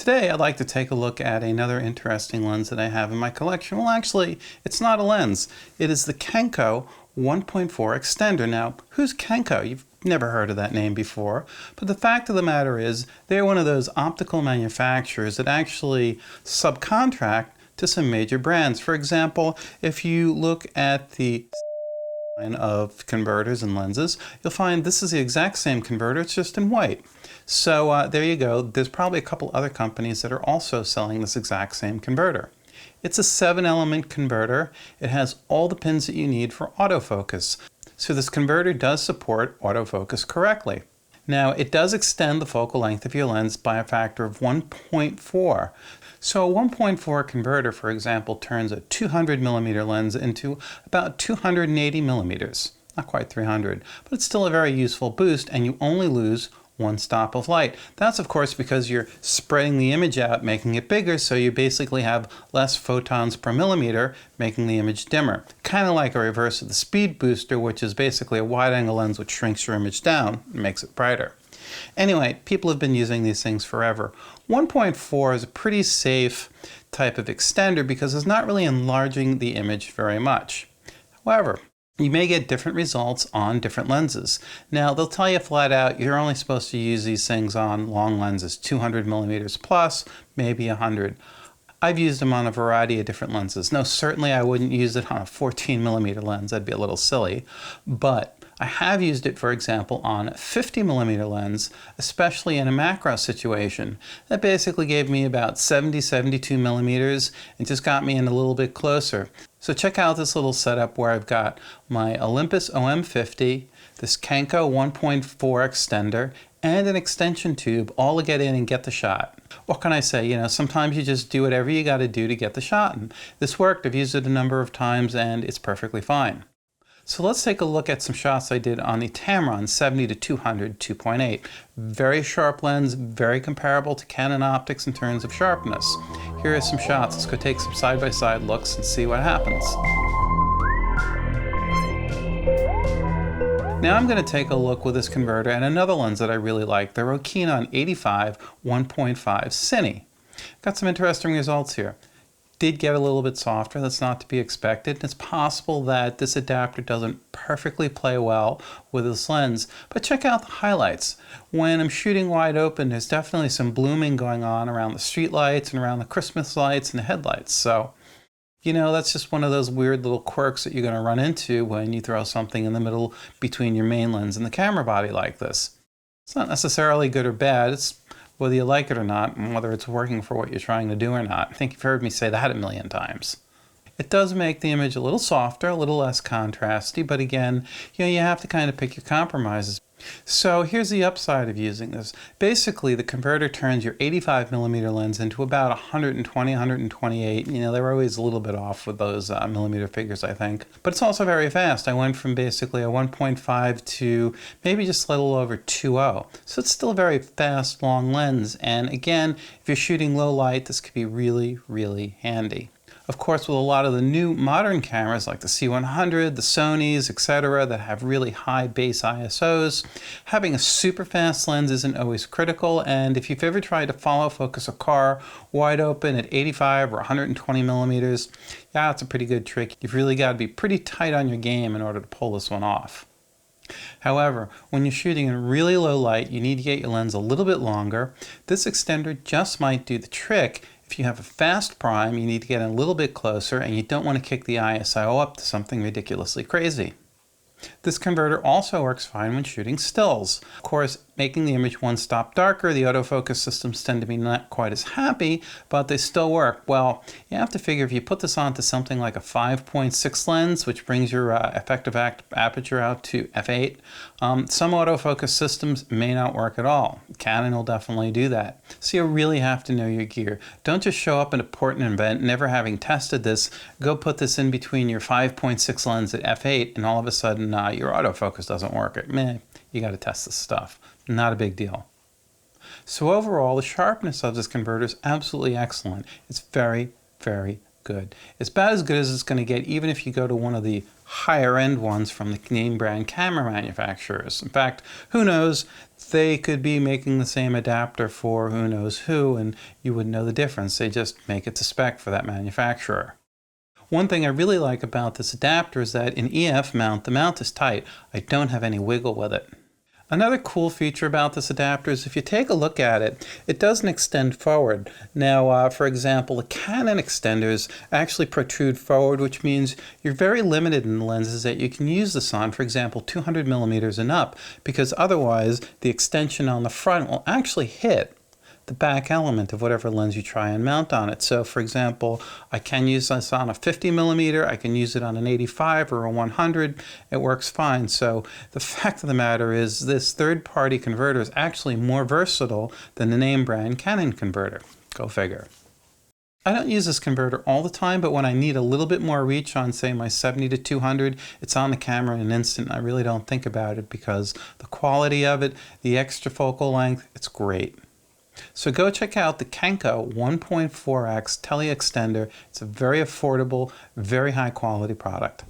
Today I'd like to take a look at another interesting lens that I have in my collection. Well, actually, it's not a lens. It is the Kenko 1.4 extender. Now, who's Kenko? You've never heard of that name before, but the fact of the matter is they're one of those optical manufacturers that actually subcontract to some major brands. For example, if you look at the line of converters and lenses, you'll find this is the exact same converter, it's just in white. So there you go. There's probably a couple other companies that are also selling this exact same converter. It's a 7-element converter. It has all the pins that you need for autofocus. So this converter does support autofocus correctly. Now, it does extend the focal length of your lens by a factor of 1.4. So a 1.4 converter, for example, turns a 200 millimeter lens into about 280 millimeters. Not quite 300, but it's still a very useful boost, and you only lose one stop of light. That's of course because you're spreading the image out, making it bigger, so you basically have less photons per millimeter, making the image dimmer. Kind of like a reverse of the speed booster, which is basically a wide-angle lens which shrinks your image down and makes it brighter. Anyway, people have been using these things forever. 1.4 is a pretty safe type of extender because it's not really enlarging the image very much. However, you may get different results on different lenses. Now, they'll tell you flat out you're only supposed to use these things on long lenses, 200 millimeters plus, maybe 100. I've used them on a variety of different lenses. No, certainly I wouldn't use it on a 14 millimeter lens. That'd be a little silly. But I have used it, for example, on a 50 millimeter lens, especially in a macro situation. That basically gave me about 70, 72 millimeters and just got me in a little bit closer. So check out this little setup where I've got my Olympus OM50, this Kenko 1.4 extender, and an extension tube, all to get in and get the shot. What can I say? You know, sometimes you just do whatever you got to do to get the shot. And this worked. I've used it a number of times and it's perfectly fine. So let's take a look at some shots I did on the Tamron 70 to 200 2.8. Very sharp lens, very comparable to Canon optics in terms of sharpness. Here are some shots. Let's go take some side-by-side looks and see what happens. Now I'm going to take a look with this converter and another lens that I really like, the Rokinon 85 1.5 Cine. Got some interesting results here. Did get a little bit softer, that's not to be expected. It's possible that this adapter doesn't perfectly play well with this lens, but check out the highlights. When I'm shooting wide open, there's definitely some blooming going on around the street lights and around the Christmas lights and the headlights. So, you know, that's just one of those weird little quirks that you're going to run into when you throw something in the middle between your main lens and the camera body like this. It's not necessarily good or bad, it's whether you like it or not, and whether it's working for what you're trying to do or not. I think you've heard me say that a million times. It does make the image a little softer, a little less contrasty, but again, you know, you have to kind of pick your compromises. So here's the upside of using this. Basically, the converter turns your 85 millimeter lens into about 120, 128. You know, they're always a little bit off with those millimeter figures, I think. But it's also very fast. I went from basically a 1.5 to maybe just a little over 2.0. So it's still a very fast, long lens. And again, if you're shooting low light, this could be really, really handy. Of course, with a lot of the new modern cameras like the C100, the Sonys, etc., that have really high base ISOs, having a super fast lens isn't always critical, and if you've ever tried to follow focus a car wide open at 85 or 120 millimeters, yeah, it's a pretty good trick. You've really got to be pretty tight on your game in order to pull this one off. However, when you're shooting in really low light, you need to get your lens a little bit longer. This extender just might do the trick. If you have a fast prime, you need to get in a little bit closer and you don't want to kick the ISO up to something ridiculously crazy. This converter also works fine when shooting stills. Of course, making the image one stop darker, the autofocus systems tend to be not quite as happy, but they still work. Well, you have to figure if you put this onto something like a 5.6 lens, which brings your effective aperture out to f8, some autofocus systems may not work at all. Canon will definitely do that. So you really have to know your gear. Don't just show up at a port and event, never having tested this, go put this in between your 5.6 lens at f8, and all of a sudden your autofocus doesn't work. You got to test this stuff. Not a big deal. So overall, the sharpness of this converter is absolutely excellent. It's very, very good. It's about as good as it's going to get even if you go to one of the higher end ones from the name brand camera manufacturers. In fact, who knows, they could be making the same adapter for who knows who, and you wouldn't know the difference. They just make it to spec for that manufacturer. One thing I really like about this adapter is that in EF mount, the mount is tight. I don't have any wiggle with it. Another cool feature about this adapter is if you take a look at it, it doesn't extend forward. Now, for example, the Canon extenders actually protrude forward, which means you're very limited in the lenses that you can use this on, for example, 200 millimeters and up, because otherwise the extension on the front will actually hit the back element of whatever lens you try and mount on it. So for example, I can use this on a 50 millimeter, I can use it on an 85 or a 100, it works fine. So the fact of the matter is this third-party converter is actually more versatile than the name brand Canon converter. Go figure. I don't use this converter all the time, but when I need a little bit more reach on, say, my 70 to 200, it's on the camera in an instant. I really don't think about it because the quality of it, the extra focal length, it's great. So go check out the Kenko 1.4x Tele extender. It's a very affordable, very high quality product.